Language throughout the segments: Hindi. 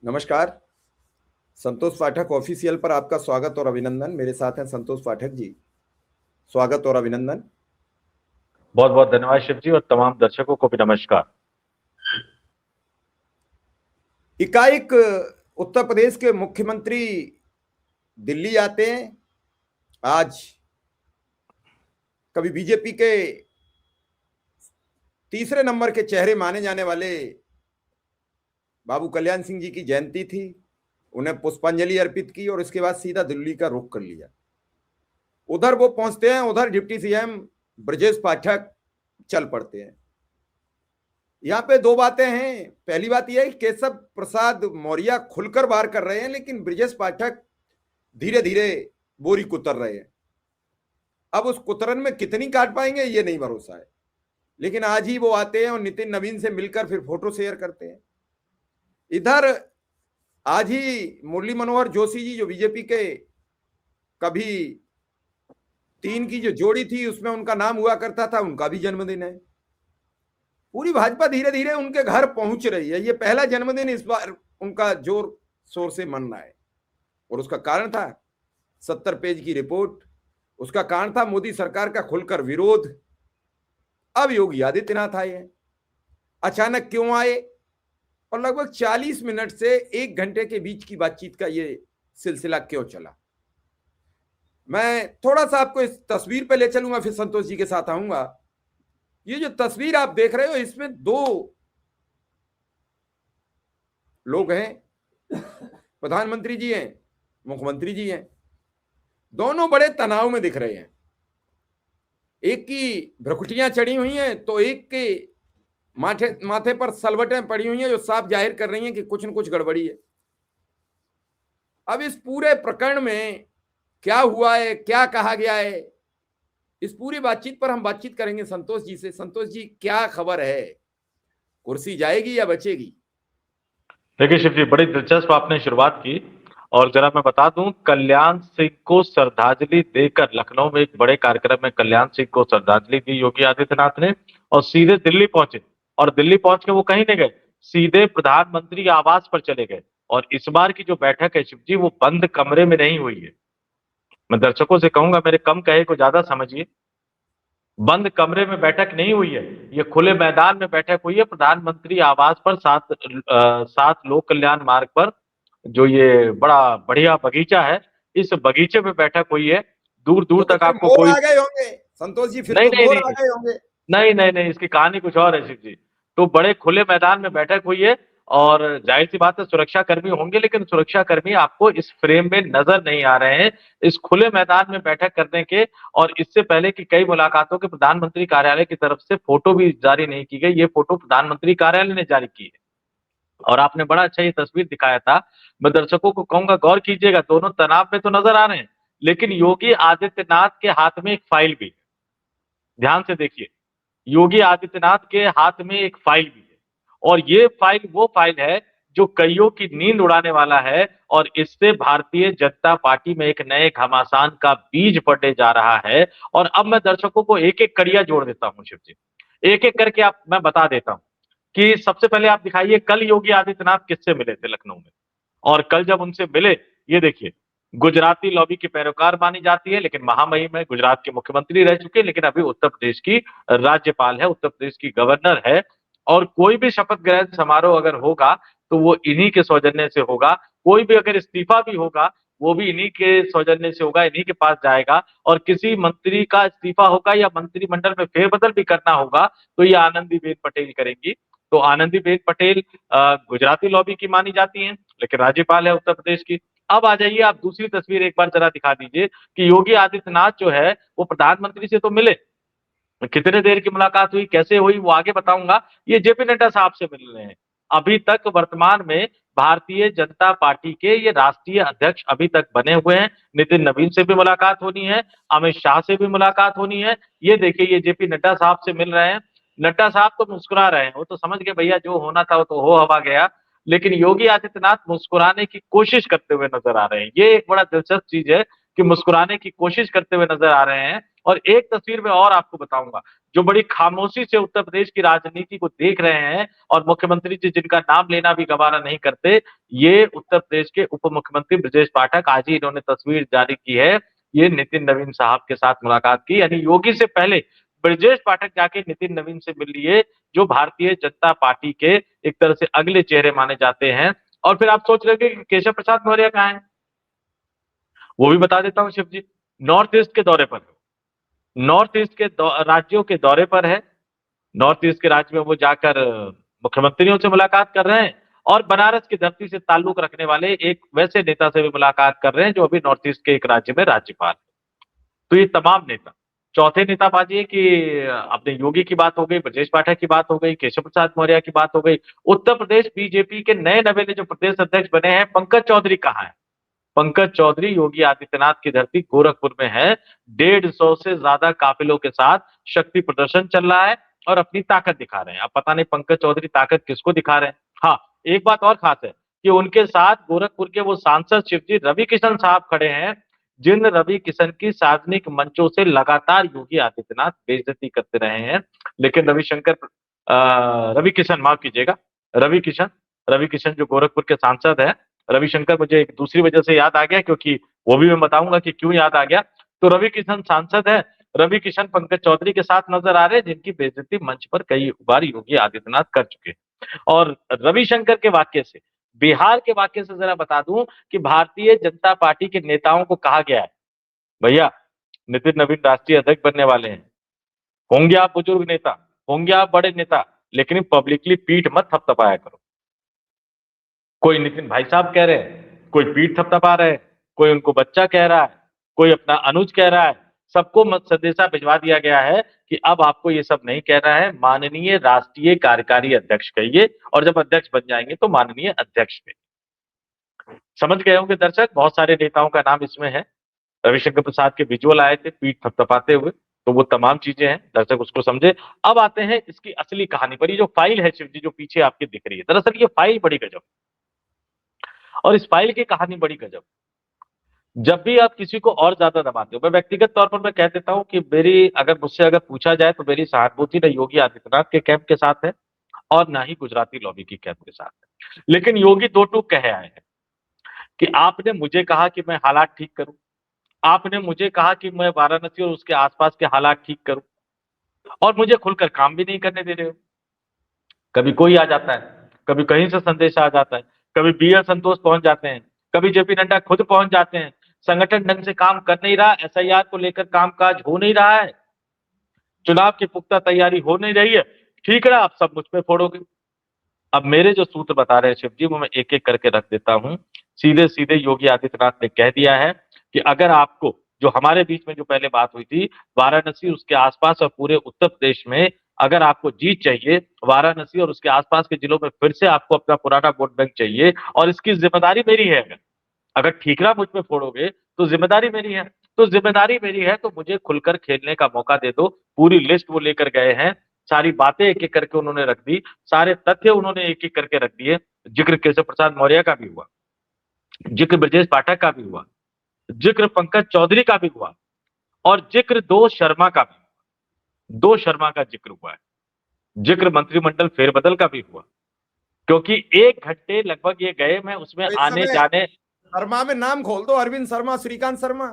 नमस्कार। संतोष पाठक ऑफिशियल पर आपका स्वागत और अभिनंदन। मेरे साथ हैं संतोष पाठक जी। स्वागत और अभिनंदन। बहुत बहुत धन्यवाद शिव जी, और तमाम दर्शकों को भी नमस्कार। एकाएक उत्तर प्रदेश के मुख्यमंत्री दिल्ली आते हैं। आज कभी बीजेपी के तीसरे नंबर के चेहरे माने जाने वाले बाबू कल्याण सिंह जी की जयंती थी। उन्हें पुष्पांजलि अर्पित की और इसके बाद सीधा दिल्ली का रुख कर लिया। उधर वो पहुंचते हैं, उधर डिप्टी सीएम ब्रजेश पाठक चल पड़ते हैं। यहाँ पे दो बातें हैं। पहली बात यह है कि केशव प्रसाद मौर्य खुलकर वार कर रहे हैं, लेकिन ब्रजेश पाठक धीरे धीरे बोरी कुतर रहे हैं। अब उस कुतरन में कितनी काट पाएंगे ये नहीं भरोसा है, लेकिन आज ही वो आते हैं और नितिन नवीन से मिलकर फिर फोटो शेयर करते हैं। इधर आज ही मुरली मनोहर जोशी जी, जो बीजेपी के कभी 3 की जो जोड़ी थी उसमें उनका नाम हुआ करता था, उनका भी जन्मदिन है। पूरी भाजपा धीरे धीरे उनके घर पहुंच रही है। ये पहला जन्मदिन इस बार उनका जोर शोर से मन रहा है, और उसका कारण था 70 पेज की रिपोर्ट। उसका कारण था मोदी सरकार का खुलकर विरोध। अब योगी आदित्यनाथ आए हैं। अचानक क्यों आए, और लगभग 40 मिनट से 1 घंटे के बीच की बातचीत का ये सिलसिला क्यों चला, मैं थोड़ा सा आपको इस तस्वीर पे ले चलूंगा, फिर संतोष जी के साथ आऊंगा। ये जो तस्वीर आप देख रहे हो, इसमें 2 लोग हैं। प्रधानमंत्री जी हैं, मुख्यमंत्री जी हैं। दोनों बड़े तनाव में दिख रहे हैं। एक की भ्रुकुटियां चढ़ी हुई हैं, तो एक के माथे पर सलवटें पड़ी हुई हैं, जो साफ जाहिर कर रही हैं कि कुछ न कुछ गड़बड़ी है। अब इस पूरे प्रकरण में क्या हुआ है, क्या कहा गया है, इस पूरी बातचीत पर हम बातचीत करेंगे संतोष जी से। संतोष जी, क्या खबर है, कुर्सी जाएगी या बचेगी? देखिए शिव जी, बड़ी दिलचस्प आपने शुरुआत की। और जरा मैं बता दूं, कल्याण सिंह को श्रद्धांजलि देकर लखनऊ में एक बड़े कार्यक्रम में कल्याण सिंह को श्रद्धांजलि दी योगी आदित्यनाथ ने, और सीधे दिल्ली पहुंचे। और दिल्ली पहुंच के वो कहीं नहीं गए, सीधे प्रधानमंत्री आवास पर चले गए। और इस बार की जो बैठक है शिव जी, वो बंद कमरे में नहीं हुई है। मैं दर्शकों से कहूंगा, मेरे कम कहे को ज्यादा समझिए। बंद कमरे में बैठक नहीं हुई है, ये खुले मैदान में बैठक हुई है। प्रधानमंत्री आवास पर सात लोक कल्याण मार्ग पर जो ये बड़ा बढ़िया बगीचा है, इस बगीचे में बैठक हुई है। दूर दूर तो तक फिर आपको मोर कोई आ गए होंगे संतोष जी, फिर नहीं तो नहीं मोर नहीं आ गए होंगे। नहीं नहीं नहीं, इसकी कहानी कुछ और है शिव जी। तो बड़े खुले मैदान में बैठक हुई है, और जाहिर सी बात है सुरक्षा कर्मी होंगे, लेकिन सुरक्षा कर्मी आपको इस फ्रेम में नजर नहीं आ रहे हैं इस खुले मैदान में बैठक करने के। और इससे पहले की कई मुलाकातों के प्रधानमंत्री कार्यालय की तरफ से फोटो भी जारी नहीं की गई। ये फोटो प्रधानमंत्री कार्यालय ने जारी की है, और आपने बड़ा अच्छा ये तस्वीर दिखाया था। मैं दर्शकों को कहूंगा, गौर कीजिएगा, दोनों तनाव में तो नजर आ रहे हैं, लेकिन योगी आदित्यनाथ के हाथ में एक फाइल भी है। ध्यान से देखिए, योगी आदित्यनाथ के हाथ में एक फाइल भी है, और ये फाइल वो फाइल है जो कईयों की नींद उड़ाने वाला है। और इससे भारतीय जनता पार्टी में एक नए घमासान का बीज पड़ने जा रहा है। और अब मैं दर्शकों को एक एक कड़िया जोड़ देता हूं शिव जी, एक एक करके आप मैं बता देता हूं कि सबसे पहले आप दिखाइए, कल योगी आदित्यनाथ किससे मिले थे लखनऊ में। और कल जब उनसे मिले, ये देखिए, गुजराती लॉबी की पैरोकार मानी जाती है, लेकिन महामहिम है, गुजरात के मुख्यमंत्री रह चुके हैं, लेकिन अभी उत्तर प्रदेश की राज्यपाल है, उत्तर प्रदेश की गवर्नर है। और कोई भी शपथ ग्रहण समारोह अगर होगा तो वो इन्हीं के सौजन्य से होगा। कोई भी अगर इस्तीफा भी होगा, वो भी इन्हीं के सौजन्य से होगा, इन्हीं के पास जाएगा। और किसी मंत्री का इस्तीफा होगा या मंत्रिमंडल में फेरबदल भी करना होगा, तो ये आनंदीबेन पटेल करेंगी। तो आनंदीबेन पटेल गुजराती लॉबी की मानी जाती हैं, लेकिन राज्यपाल है उत्तर प्रदेश की। अब आ जाइए, आप दूसरी तस्वीर एक बार जरा दिखा दीजिए कि योगी आदित्यनाथ जो है वो प्रधानमंत्री से तो मिले, कितने देर की मुलाकात हुई, कैसे हुई, वो आगे बताऊंगा। ये जेपी नड्डा साहब से मिल रहे हैं। अभी तक वर्तमान में भारतीय जनता पार्टी के ये राष्ट्रीय अध्यक्ष अभी तक बने हुए हैं। नितिन नवीन से भी मुलाकात होनी है, अमित शाह से भी मुलाकात होनी है। ये देखिए, ये जेपी नड्डा साहब से मिल रहे हैं। नड्डा साहब तो मुस्कुरा रहे हैं, वो तो समझ गए भैया जो होना था वो तो हो हवा गया। लेकिन योगी आदित्यनाथ मुस्कुराने की कोशिश करते हुए नजर आ रहे हैं। ये एक बड़ा दिलचस्प चीज है कि मुस्कुराने की कोशिश करते हुए नजर आ रहे हैं। और एक तस्वीर में और आपको बताऊंगा, जो बड़ी खामोशी से उत्तर प्रदेश की राजनीति को देख रहे हैं और मुख्यमंत्री जी जिनका नाम लेना भी गवारा नहीं करते, ये उत्तर प्रदेश के उप मुख्यमंत्री ब्रजेश पाठक। आज ही इन्होंने तस्वीर जारी की है, ये नितिन नवीन साहब के साथ मुलाकात की, यानी योगी से पहले ब्रजेश पाठक जाके नितिन नवीन से मिल लिए, जो भारतीय जनता पार्टी के एक तरह से अगले चेहरे माने जाते हैं। और फिर आप सोच रहे हो कि केशव प्रसाद मौर्य कहाँ है, वो भी बता देता हूं शिव जी। नॉर्थ ईस्ट के दौरे पर, नॉर्थ ईस्ट के राज्यों के दौरे पर है। नॉर्थ ईस्ट के राज्य में वो जाकर मुख्यमंत्रियों से मुलाकात कर रहे हैं और बनारस की धरती से ताल्लुक रखने वाले एक वैसे नेता से भी मुलाकात कर रहे हैं जो अभी नॉर्थ ईस्ट के एक राज्य में राज्यपाल है। तो ये तमाम नेता, चौथे नेता बाजी कि अपने योगी की बात हो गई, ब्रजेश पाठक की बात हो गई, केशव प्रसाद मौर्य की बात हो गई। उत्तर प्रदेश बीजेपी के नए नवेले जो प्रदेश अध्यक्ष बने हैं, पंकज चौधरी कहाँ है? पंकज चौधरी योगी आदित्यनाथ की धरती गोरखपुर में है। 150 से ज्यादा काफिलों के साथ शक्ति प्रदर्शन चल रहा है और अपनी ताकत दिखा रहे हैं। अब पता नहीं पंकज चौधरी ताकत किसको दिखा रहे हैं। हाँ, एक बात और खास है कि उनके साथ गोरखपुर के वो सांसद शिवजी रवि किशन साहब खड़े हैं, जिन रवि किशन की सार्वजनिक मंचों से लगातार योगी आदित्यनाथ बेइज्जती करते रहे हैं। लेकिन रवि किशन, माफ कीजिएगा, रवि किशन रवि किशन जो गोरखपुर के सांसद है, रविशंकर मुझे एक दूसरी वजह से याद आ गया, क्योंकि वो भी मैं बताऊंगा कि क्यों याद आ गया। तो रवि किशन सांसद है, रवि किशन पंकज चौधरी के साथ नजर आ रहे हैं, जिनकी बेइज्जती मंच पर कई बार योगी आदित्यनाथ कर चुके हैं। और रविशंकर के वाक्य से, बिहार के वाक्य से जरा बता दूं कि भारतीय जनता पार्टी के नेताओं को कहा गया है, भैया नितिन नवीन राष्ट्रीय अध्यक्ष बनने वाले हैं, होंगे आप बुजुर्ग नेता, होंगे आप बड़े नेता, लेकिन पब्लिकली पीठ मत थपथपाया करो। कोई नितिन भाई साहब कह रहे हैं, कोई पीठ थपथपा रहे हैं, कोई उनको बच्चा कह रहा है, कोई अपना अनुज कह रहा है। सबको मत संदेशा भिजवा दिया गया है कि अब आपको ये सब नहीं कहना है, माननीय राष्ट्रीय कार्यकारी अध्यक्ष कहिए, और जब अध्यक्ष बन जाएंगे तो माननीय अध्यक्ष कहिए। समझ गए होंगे दर्शक, बहुत सारे नेताओं का नाम इसमें है। रविशंकर प्रसाद के विजुअल आए थे पीठ थपथपाते हुए, तो वो तमाम चीजें हैं, दर्शक उसको समझे। अब आते हैं इसकी असली कहानी पर। ये जो फाइल है शिव जी जो पीछे आपके दिख रही है, दरअसल ये फाइल बड़ी गजब, और इस फाइल की कहानी बड़ी गजब। जब भी आप किसी को और ज्यादा दबाते हो, मैं व्यक्तिगत तौर पर मैं कह देता हूं कि मेरी, अगर मुझसे अगर पूछा जाए तो मेरी सहानुभूति न योगी आदित्यनाथ के कैंप के साथ है और ना ही गुजराती लॉबी की कैंप के साथ है। लेकिन योगी दो टूक कहे आए हैं कि आपने मुझे कहा कि मैं हालात ठीक करूं, आपने मुझे कहा कि मैं वाराणसी और उसके आसपास के हालात ठीक करूं, और मुझे खुलकर काम भी नहीं करने दे रहे हो। कभी कोई आ जाता है, कभी कहीं से संदेश आ जाता है, कभी बीएल संतोष पहुंच जाते हैं, कभी जेपी नड्डा खुद पहुंच जाते हैं। संगठन ढंग से काम कर नहीं रहा, एसआईआर को लेकर कामकाज हो नहीं रहा है, चुनाव की पुख्ता तैयारी हो नहीं रही है, ठीक है, आप सब मुझ पे फोड़ोगे। अब मेरे जो सूत्र बता रहे हैं शिव जी, वो मैं एक एक करके रख देता हूं। सीधे सीधे योगी आदित्यनाथ ने कह दिया है कि अगर आपको, जो हमारे बीच में जो पहले बात हुई थी, वाराणसी उसके आसपास और पूरे उत्तर प्रदेश में अगर आपको जीत चाहिए, वाराणसी और उसके आसपास के जिलों में फिर से आपको अपना पुराना वोट बैंक चाहिए, और इसकी जिम्मेदारी मेरी है। अगर ठीकरा मुझ पे फोड़ोगे तो जिम्मेदारी मेरी है, तो जिम्मेदारी मेरी है, तो मुझे खुलकर खेलने का मौका दे दो। पूरी लिस्ट वो लेकर गए हैं, सारी बातें एक एक करके उन्होंने रख दी, सारे तथ्य उन्होंने एक एक करके रख दिए। जिक्र केशव प्रसाद मौर्य का भी हुआ, जिक्र ब्रजेश पाठक का भी हुआ, जिक्र पंकज चौधरी का भी हुआ, और जिक्र दो शर्मा का भी, दो शर्मा का जिक्र हुआ है, जिक्र मंत्रिमंडल फेरबदल का भी हुआ। क्योंकि 1 घंटे लगभग ये गए, मैं उसमें तो इस आने समय जाने, शर्मा में नाम खोल दो, अरविंद शर्मा, श्रीकांत शर्मा।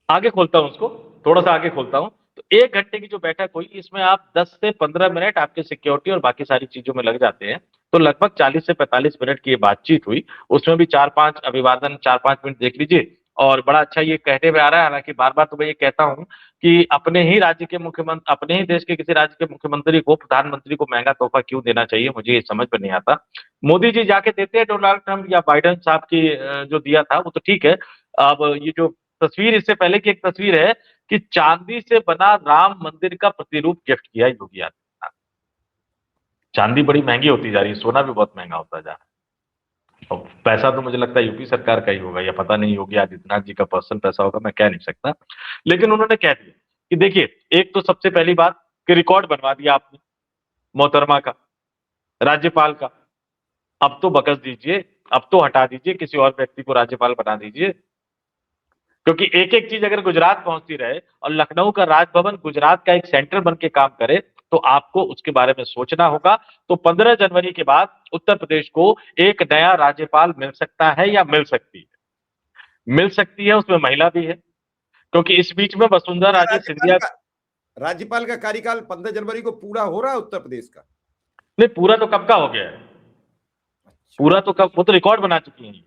आगे खोलता हूं उसको, थोड़ा सा आगे खोलता हूं। तो 1 घंटे की जो बैठक हुई, इसमें आप 10 से 15 मिनट आपके सिक्योरिटी और बाकी सारी चीजों में लग जाते हैं, तो लगभग 40 से 45 मिनट की ये बातचीत हुई। उसमें भी 4-5 अभिवादन, 4-5 मिनट देख लीजिए। और बड़ा अच्छा ये कहने में आ रहा है, हालांकि बार बार तो मैं ये कहता हूं कि अपने ही राज्य के मुख्यमंत्री, अपने ही देश के किसी राज्य के मुख्यमंत्री को, प्रधानमंत्री को महंगा तोहफा क्यों देना चाहिए, मुझे ये समझ में नहीं आता। मोदी जी जाके देते हैं डोनाल्ड ट्रंप या बाइडेन साहब की, जो दिया था वो तो ठीक है। अब ये जो तस्वीर, इससे पहले की एक तस्वीर है कि चांदी से बना राम मंदिर का प्रतिरूप गिफ्ट किया योगी आदित्यनाथ। चांदी बड़ी महंगी होती जा रही है, सोना भी बहुत महंगा होता जा रहा है, और पैसा तो मुझे लगता है यूपी सरकार का ही होगा, या पता नहीं योगी आदित्यनाथ जी का पर्सनल पैसा होगा, मैं कह नहीं सकता। लेकिन उन्होंने कह दिया कि देखिए, एक तो सबसे पहली बात कि रिकॉर्ड बनवा दिया आपने मोहतरमा का, राज्यपाल का। अब तो बकस दीजिए, अब तो हटा दीजिए, किसी और व्यक्ति को राज्यपाल बना दीजिए। क्योंकि एक एक चीज अगर गुजरात पहुंचती रहे और लखनऊ का राजभवन गुजरात का एक सेंटर बन के काम करे, तो आपको उसके बारे में सोचना होगा। तो 15 जनवरी के बाद उत्तर प्रदेश को एक नया राज्यपाल मिल सकता है या मिल सकती है, मिल सकती है, उसमें महिला भी है, क्योंकि इस बीच में वसुंधरा क्या राजे सिंधिया। राज्यपाल का कार्यकाल 15 जनवरी को पूरा हो रहा है उत्तर प्रदेश का? नहीं, पूरा तो कब का हो गया है, अच्छा। पूरा तो कब, वो तो रिकॉर्ड बना चुकी हैं।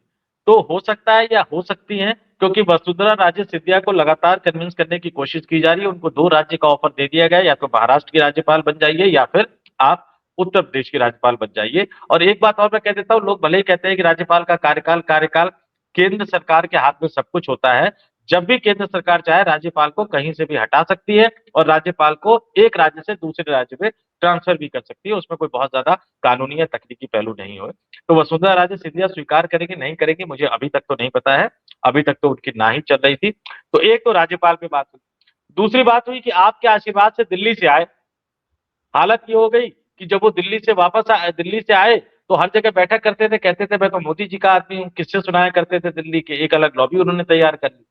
तो हो सकता है या हो सकती है, क्योंकि वसुंधरा राजे सिंधिया को लगातार कन्विंस करने की कोशिश की जा रही है। उनको 2 राज्य का ऑफर दे दिया गया है, या तो महाराष्ट्र की राज्यपाल बन जाइए या फिर आप उत्तर प्रदेश की राज्यपाल बन जाइए। और एक बात और मैं कह देता हूं, लोग भले ही कहते हैं कि राज्यपाल का कार्यकाल कार्यकाल केंद्र सरकार के हाथ में सब कुछ होता है। जब भी केंद्र सरकार चाहे राज्यपाल को कहीं से भी हटा सकती है और राज्यपाल को एक राज्य से दूसरे राज्य में ट्रांसफर भी कर सकती है। उसमें कोई बहुत ज्यादा कानूनी या तकनीकी पहलू नहीं हो। तो वसुंधरा राजे सिंधिया स्वीकार करेंगे नहीं करेंगे मुझे अभी तक तो नहीं पता है, अभी तक तो उनकी ना ही चल रही थी। तो एक तो राज्यपाल पे बात हुई, दूसरी बात हुई कि आपके आशीर्वाद से दिल्ली से आए। हालत ये हो गई कि जब वो दिल्ली से आए तो हर जगह बैठक करते थे, कहते थे मैं तो मोदी जी का आदमी हूँ, किससे सुनाया करते थे दिल्ली के, एक अलग लॉबी उन्होंने तैयार कर ली।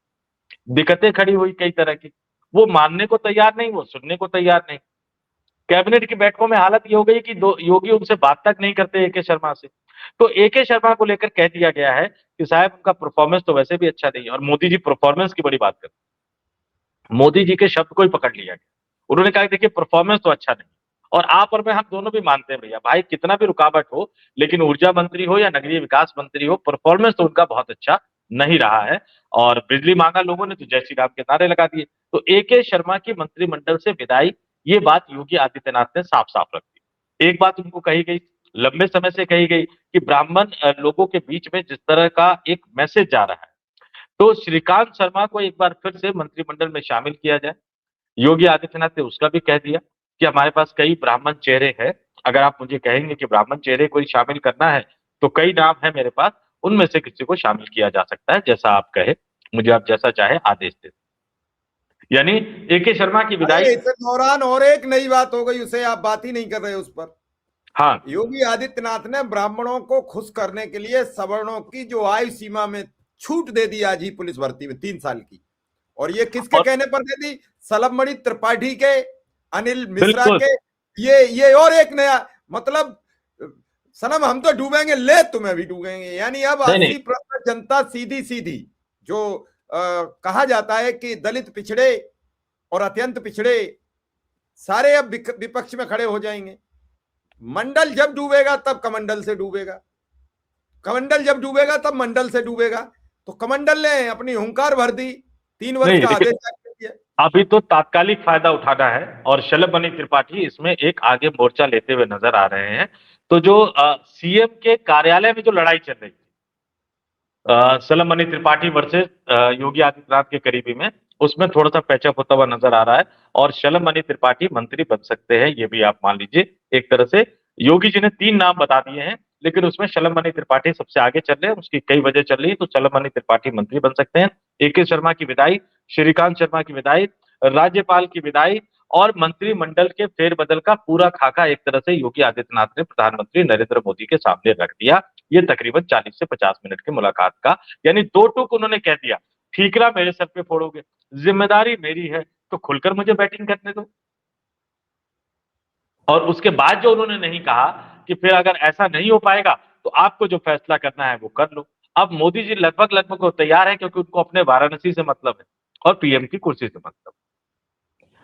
दिक्कतें खड़ी हुई कई तरह की, वो मानने को तैयार नहीं, वो सुनने को तैयार नहीं। कैबिनेट की बैठकों में हालत ये हो गई कि दो योगी उनसे बात तक नहीं करते ए के शर्मा से। तो ए के शर्मा को लेकर कह दिया गया है कि साहब उनका परफॉर्मेंस तो वैसे भी अच्छा नहीं है, और मोदी जी परफॉर्मेंस की बड़ी बात करते हैं, मोदी जी के शब्द को ही पकड़ लिया गया। उन्होंने कहा देखिए परफॉर्मेंस तो अच्छा नहीं, और आप और मैं हम दोनों भी मानते हैं भैया भाई कितना भी रुकावट हो, लेकिन ऊर्जा मंत्री हो या नगरीय विकास मंत्री हो, परफॉर्मेंस तो उनका बहुत अच्छा नहीं रहा है। और बिजली मांगा लोगों ने तो जय श्री राम के नारे लगा दिए। तो ए के शर्मा की मंत्रिमंडल से विदाई, ये बात योगी आदित्यनाथ ने साफ साफ रख दी। एक बात उनको कही गई, लंबे समय से कही गई, कि ब्राह्मण लोगों के बीच में जिस तरह का एक मैसेज जा रहा है, तो श्रीकांत शर्मा को एक बार फिर से मंत्रिमंडल में शामिल किया जाए। योगी आदित्यनाथ ने उसका भी कह दिया कि हमारे पास कई ब्राह्मण चेहरे हैं, अगर आप मुझे कहेंगे कि ब्राह्मण चेहरे को ही शामिल करना है तो कई नाम है मेरे पास, उनमें से किसी को शामिल किया जा सकता है, जैसा आप कहे, मुझे आप जैसा चाहे आदेश दे। यानी ए के शर्मा की विदाई। अरे इस दौरान और एक नई बात हो गई, उसे आप बात ही नहीं कर रहे उस पर। हाँ। योगी आदित्यनाथ ने ब्राह्मणों को खुश करने के लिए सवर्णों की जो आयु सीमा में छूट दे दी आज ही पुलिस भर्ती में 3 साल की। और ये किसके और कहने पर दे दी? सलमणि त्रिपाठी के, अनिल मिश्रा बिल्कुल के। ये और एक नया मतलब, सनम हम तो डूबेंगे ले तुम्हें भी डूबेंगे। यानी अब नहीं नहीं 80% जनता सीधी सीधी जो कहा जाता है कि दलित पिछड़े और अत्यंत पिछड़े सारे अब विपक्ष में खड़े हो जाएंगे। मंडल जब डूबेगा तब कमंडल से डूबेगा, कमंडल जब डूबेगा तब मंडल से डूबेगा। तो कमंडल ने अपनी हुंकार भर दी, 3 वर्ष नहीं, का लेकिन आदेश जारी कर दिया। अभी तो तात्कालिक फायदा उठाना है, और शलभ त्रिपाठी इसमें एक आगे मोर्चा लेते हुए नजर आ रहे हैं। तो जो सीएम के कार्यालय में जो लड़ाई चल रही थी, सलम त्रिपाठी वर्सेस योगी आदित्यनाथ के करीबी में, उसमें थोड़ा सा पैचअप होता हुआ नजर आ रहा है, और शलम त्रिपाठी मंत्री बन सकते हैं, ये भी आप मान लीजिए। एक तरह से योगी जी ने 3 नाम बता दिए हैं, लेकिन उसमें शलम त्रिपाठी सबसे आगे चल रहे हैं, उसकी कई वजह चल रही है। तो शलम त्रिपाठी मंत्री बन सकते हैं। ए के शर्मा की विदाई, श्रीकांत शर्मा की विदाई, राज्यपाल की विदाई और मंत्रिमंडल के फेरबदल का पूरा खाका एक तरह से योगी आदित्यनाथ ने प्रधानमंत्री नरेंद्र मोदी के सामने रख दिया। ये तकरीबन 40 से 50 मिनट की मुलाकात का, यानी 2 टूक उन्होंने कह दिया, ठीकरा मेरे सर पे फोड़ोगे, जिम्मेदारी मेरी है, तो खुलकर मुझे बैटिंग करने दो। और उसके बाद जो उन्होंने नहीं कहा कि फिर अगर ऐसा नहीं हो पाएगा तो आपको जो फैसला करना है वो कर लो। अब मोदी जी लगभग लगभग वो तैयार है, क्योंकि उनको अपने वाराणसी से मतलब है और पीएम की कुर्सी से मतलब।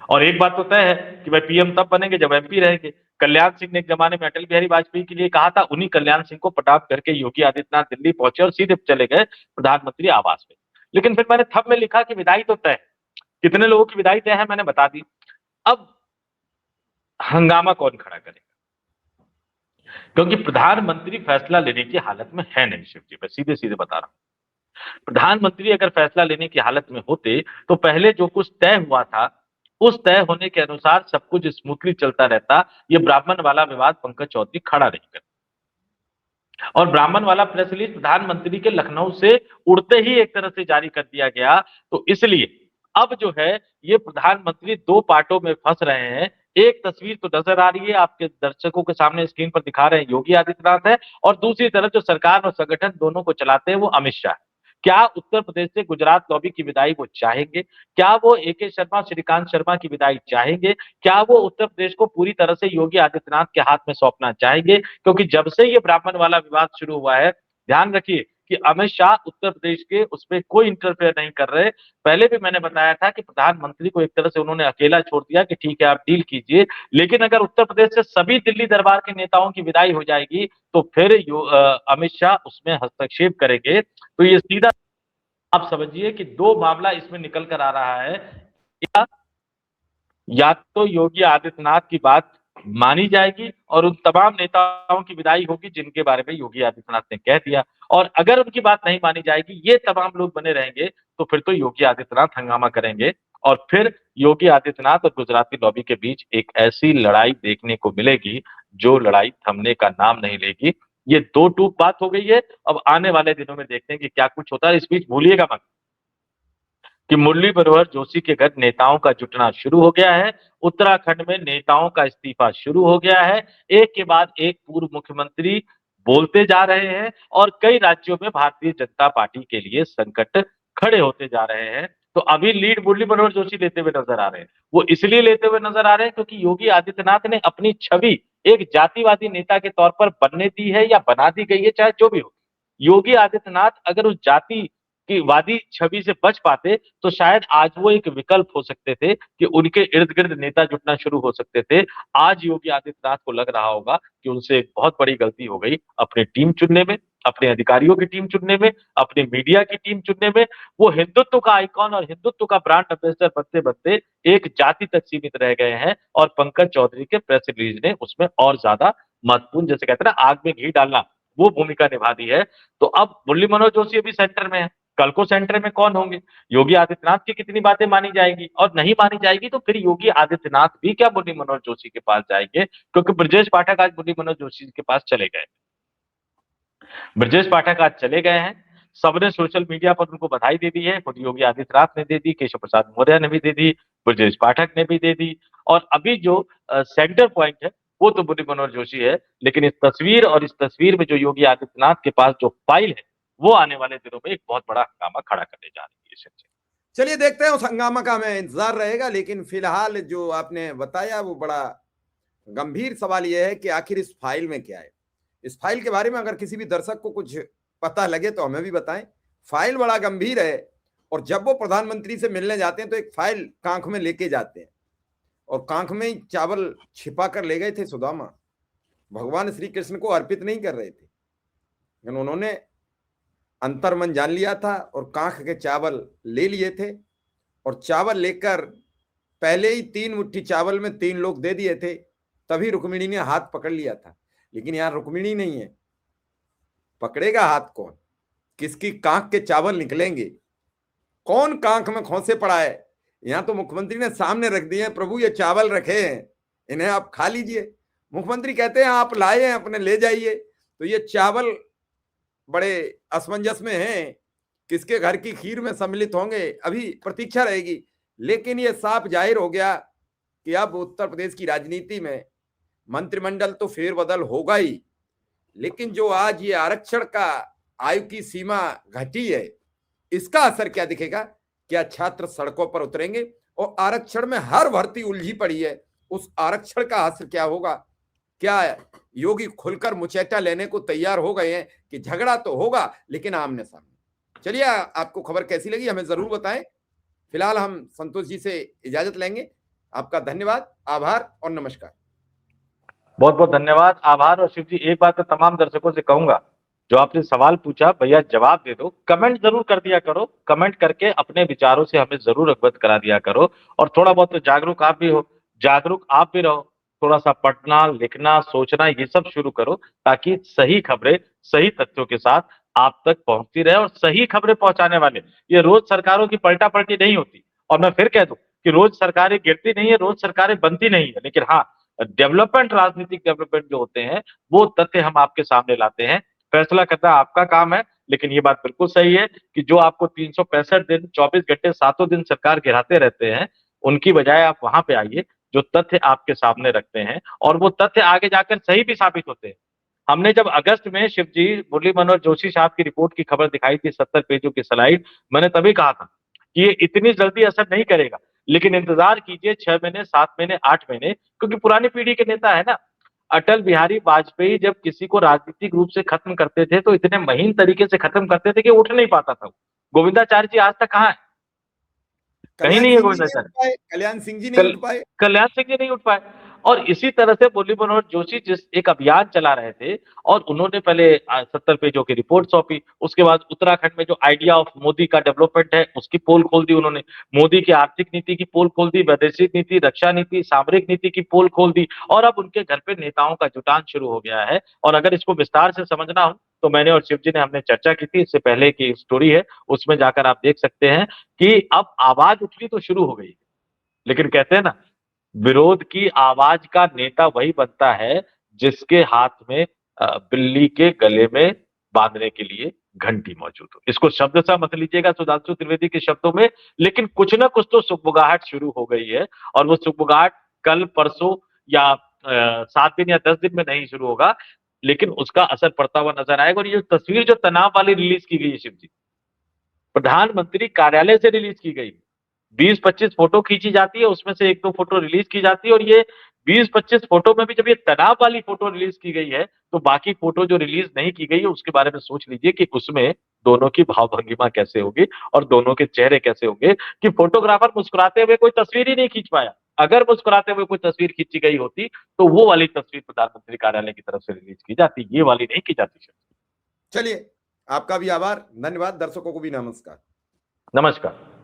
और एक बात तो तय है कि भाई पीएम तब बनेंगे जब एमपी रहेंगे। कल्याण सिंह ने एक जमाने में अटल बिहारी वाजपेयी के लिए कहा था, उन्हीं कल्याण सिंह को पटाप करके योगी आदित्यनाथ दिल्ली पहुंचे और सीधे चले गए प्रधानमंत्री आवास में। लेकिन फिर मैंने थप में लिखा कि विदाई तो तय है। कितने लोगों की विदाई तय है मैंने बता दी। अब हंगामा कौन खड़ा करेगा, क्योंकि प्रधानमंत्री फैसला लेने की हालत में है नहीं। शिव जी, मैं सीधे सीधे बता रहा हूं, प्रधानमंत्री अगर फैसला लेने की हालत में होते तो पहले जो कुछ तय हुआ था उस तय होने के अनुसार सब कुछ स्मूथली चलता रहता। ये ब्राह्मण वाला विवाद पंकज चौधरी खड़ा नहीं करता, और ब्राह्मण वाला प्रेस रिलीज प्रधानमंत्री के लखनऊ से उड़ते ही एक तरह से जारी कर दिया गया। तो इसलिए अब जो है ये प्रधानमंत्री 2 पार्टों में फंस रहे हैं। एक तस्वीर तो नजर आ रही है आपके दर्शकों के सामने, स्क्रीन पर दिखा रहे हैं, योगी आदित्यनाथ है, और दूसरी तरफ जो सरकार और संगठन दोनों को चलाते हैं वो अमित शाह है। क्या उत्तर प्रदेश से गुजरात लॉबी की विदाई वो चाहेंगे? क्या वो ए.के. शर्मा, श्रीकांत शर्मा की विदाई चाहेंगे? क्या वो उत्तर प्रदेश को पूरी तरह से योगी आदित्यनाथ के हाथ में सौंपना चाहेंगे? क्योंकि जब से ये ब्राह्मण वाला विवाद शुरू हुआ है, ध्यान रखिए कि अमित शाह उत्तर प्रदेश के उसमें कोई इंटरफेयर नहीं कर रहे। पहले भी मैंने बताया था कि प्रधानमंत्री को एक तरह से उन्होंने अकेला छोड़ दिया कि ठीक है आप डील कीजिए, लेकिन अगर उत्तर प्रदेश से सभी दिल्ली दरबार के नेताओं की विदाई हो जाएगी तो फिर अमित शाह उसमें हस्तक्षेप करेंगे। तो ये सीधा आप समझिए कि दो मामला इसमें निकल कर आ रहा है। या तो योगी आदित्यनाथ की बात मानी जाएगी और उन तमाम नेताओं की विदाई होगी जिनके बारे में योगी आदित्यनाथ ने कह दिया, और अगर उनकी बात नहीं मानी जाएगी, ये तमाम लोग बने रहेंगे, तो फिर तो योगी आदित्यनाथ हंगामा करेंगे और फिर योगी आदित्यनाथ और गुजराती लॉबी के बीच एक ऐसी लड़ाई देखने को मिलेगी जो लड़ाई थमने का नाम नहीं लेगी। ये दो टूक बात हो गई है। अब आने वाले दिनों में देखते हैं कि क्या कुछ होता है। इस बीच भूलिएगा मत कि मुरली मनोहर जोशी के घर नेताओं का जुटना शुरू हो गया है। उत्तराखंड में नेताओं का इस्तीफा शुरू हो गया है। एक के बाद एक पूर्व मुख्यमंत्री बोलते जा रहे हैं और कई राज्यों में भारतीय जनता पार्टी के लिए संकट खड़े होते जा रहे हैं। तो अभी लीड मुरली मनोहर जोशी लेते हुए नजर आ रहे हैं। वो इसलिए लेते हुए नजर आ रहे हैं क्योंकि योगी आदित्यनाथ ने अपनी छवि एक जातिवादी नेता के तौर पर बनने दी है या बना दी गई है, चाहे जो भी हो। योगी आदित्यनाथ अगर उस जाति की वादी छवि से बच पाते तो शायद आज वो एक विकल्प हो सकते थे कि उनके इर्द गिर्द नेता जुटना शुरू हो सकते थे। आज योगी आदित्यनाथ को लग रहा होगा कि उनसे एक बहुत बड़ी गलती हो गई अपनी टीम चुनने में, अपने अधिकारियों की टीम चुनने में, अपने मीडिया की टीम चुनने में। वो हिंदुत्व का आइकॉन और हिंदुत्व का ब्रांड एम्बेसडर बनते बनते एक जाति तक सीमित रह गए हैं और पंकज चौधरी के प्रेस रिलीज ने उसमें और ज्यादा महत्वपूर्ण, जैसे कहते हैं ना, आग में घी डालना, वो भूमिका निभा दी है। तो अब मुरली मनोहर जोशी अभी सेंटर में है। कल को सेंटर में कौन होंगे? योगी आदित्यनाथ की कितनी बातें मानी जाएगी और नहीं मानी जाएगी, तो फिर योगी आदित्यनाथ भी क्या मुरली मनोहर जोशी के पास जाएंगे? क्योंकि ब्रजेश पाठक आज मुरली मनोहर जोशी के पास चले गए। ब्रजेश पाठक आज चले गए हैं। सबने सोशल मीडिया पर उनको बधाई दे दी है। खुद योगी आदित्यनाथ ने दे दी, केशव प्रसाद मौर्य ने भी दे दी, ब्रजेश पाठक ने भी दे दी। और अभी जो सेंटर पॉइंट है वो तो मुरली मनोहर जोशी है, लेकिन इस तस्वीर और इस तस्वीर में जो योगी आदित्यनाथ के पास जो फाइल है वो आने वाले दिनों में एक बहुत बड़ा हंगामा खड़ा करने जा रही है। चलिए देखते हैं, उस हंगामा का हमें इंतजार रहेगा। लेकिन फिलहाल जो आपने बताया वो बड़ा गंभीर सवाल यह है कि आखिर इस फाइल में क्या है। इस फाइल के बारे में अगर किसी भी दर्शक को कुछ पता लगे तो हमें भी बताएं। फाइल बड़ा गंभीर है और जब वो प्रधानमंत्री से मिलने जाते हैं तो एक फाइल कांख में लेके जाते हैं और कांख में ही चावल छिपा कर ले गए थे सुदामा। भगवान श्री कृष्ण को अर्पित नहीं कर रहे थे, लेकिन उन्होंने अंतर्मन जान लिया था और कांख के चावल ले लिए थे। और चावल लेकर पहले ही 3 मुट्ठी चावल में 3 लोग दे दिए थे, तभी रुक्मिणी ने हाथ पकड़ लिया था। लेकिन यहां रुक्मिणी नहीं है, पकड़ेगा हाथ कौन? किसकी कांख के चावल निकलेंगे? कौन कांख में खोसे पड़ा है? यहां तो मुख्यमंत्री ने सामने रख दिए हैं, प्रभु ये चावल रखे हैं, इन्हें आप खा लीजिए। मुख्यमंत्री कहते हैं आप लाए हैं अपने ले जाइए। तो ये चावल बड़े असमंजस में हैं, किसके घर की खीर में सम्मिलित होंगे, अभी प्रतीक्षा रहेगी। लेकिन ये साफ जाहिर हो गया कि अब उत्तर प्रदेश की राजनीति में मंत्रिमंडल तो फेरबदल होगा ही, लेकिन जो आज ये आरक्षण का आयु की सीमा घटी है, इसका असर क्या दिखेगा? क्या छात्र सड़कों पर उतरेंगे? और आरक्षण में हर भर्ती उलझी पड़ी है, उस आरक्षण का असर क्या होगा? क्या योगी खुलकर मुचैटा लेने को तैयार हो गए हैं कि झगड़ा तो होगा लेकिन आमने सामने? चलिए, आपको खबर कैसी लगी हमें जरूर बताएं। फिलहाल हम संतोष जी से इजाजत लेंगे। आपका धन्यवाद, आभार और नमस्कार। बहुत बहुत धन्यवाद, आभार। और शिव जी, एक बात तो तमाम दर्शकों से कहूंगा, जो आपने सवाल पूछा भैया जवाब दे दो। कमेंट जरूर कर दिया करो, कमेंट करके अपने विचारों से हमें जरूर अवगत करा दिया करो। और थोड़ा बहुत तो जागरूक आप भी हो, जागरूक आप भी रहो। थोड़ा सा पढ़ना, लिखना, सोचना, ये सब शुरू करो ताकि सही खबरें सही तथ्यों के साथ आप तक पहुंचती रहे। और सही खबरें पहुंचाने वाले, ये रोज सरकारों की पलटा पलटी नहीं होती। और मैं फिर कह दूं कि रोज सरकारें गिरती नहीं है, रोज सरकारें बनती नहीं है, लेकिन हाँ, डेवलपमेंट, राजनीतिक डेवलपमेंट जो होते हैं वो तथ्य हम आपके सामने लाते हैं। फैसला करना आपका काम है, लेकिन ये बात बिल्कुल सही है कि जो आपको 365 दिन 24 घंटे सातों दिन सरकार गिराते रहते हैं, उनकी बजाय आप वहां पे आइए जो तथ्य आपके सामने रखते हैं, और वो तथ्य आगे जाकर सही भी साबित होते हैं। हमने जब अगस्त में शिवजी मुरली मनोहर जोशी साहब की रिपोर्ट की खबर दिखाई थी 70 पेजों की स्लाइड, मैंने तभी कहा था कि ये इतनी जल्दी असर नहीं करेगा, लेकिन इंतजार कीजिए 6 महीने, 7 महीने, 8 महीने, क्योंकि पुरानी पीढ़ी के नेता है ना। अटल बिहारी वाजपेयी जब किसी को राजनीतिक रूप से खत्म करते थे तो इतने महीन तरीके से खत्म करते थे कि उठ नहीं पाता था। गोविंदाचार्य जी आज तक कहाँ है? कहीं कल्याण नहीं है सिंह जी नहीं उठ गोविंदाचार्य। पाए, कल्याण सिंह जी नहीं कल उठ पाए। कल्याण सिंह जी नहीं उठ पाए। और इसी तरह से मुरली मनोहर जोशी जिस एक अभियान चला रहे थे, और उन्होंने पहले 70 पेजों की रिपोर्ट सौंपी, उसके बाद उत्तराखंड में जो आइडिया ऑफ मोदी का डेवलपमेंट है उसकी पोल खोल दी उन्होंने, मोदी की आर्थिक नीति की पोल खोल दी, वैदेशिक नीति, रक्षा नीति, सामरिक नीति की पोल खोल दी, और अब उनके घर पे नेताओं का जुटान शुरू हो गया है। और अगर इसको विस्तार से समझना हो तो मैंने और शिव जी ने हमने चर्चा की थी, इससे पहले की स्टोरी है, उसमें जाकर आप देख सकते हैं कि अब आवाज उठनी तो शुरू हो गई, लेकिन कहते हैं ना, विरोध की आवाज का नेता वही बनता है जिसके हाथ में बिल्ली के गले में बांधने के लिए घंटी मौजूद हो। इसको शब्द सा मत लीजिएगा सुधांशु त्रिवेदी के शब्दों में, लेकिन कुछ ना कुछ तो सुगबुगाहट शुरू हो गई है, और वो सुगबुगाहट कल परसों या 7 दिन या 10 दिन में नहीं शुरू होगा, लेकिन उसका असर पड़ता हुआ नजर आएगा। और ये तस्वीर जो तनाव वाली रिलीज की गई है शिव जी, प्रधानमंत्री कार्यालय से रिलीज की गई, 20-25 फोटो खींची जाती है, उसमें से 1-2 फोटो रिलीज की जाती है, और ये 20-25 फोटो में भी जब ये तनाव वाली फोटो रिलीज की गई है, तो बाकी फोटो जो रिलीज नहीं की गई है उसके बारे में सोच लीजिए कि उसमें दोनों की भाव भंगिमा कैसे होगी और दोनों के चेहरे कैसे होंगे, कि फोटोग्राफर मुस्कुराते हुए कोई तस्वीर ही नहीं खींच पाया। अगर मुस्कुराते हुए कोई तस्वीर खींची गई होती तो वो वाली तस्वीर प्रधानमंत्री कार्यालय की तरफ से रिलीज की जाती, ये वाली नहीं की जाती। चलिए, आपका भी आभार, धन्यवाद, दर्शकों को भी नमस्कार। नमस्कार।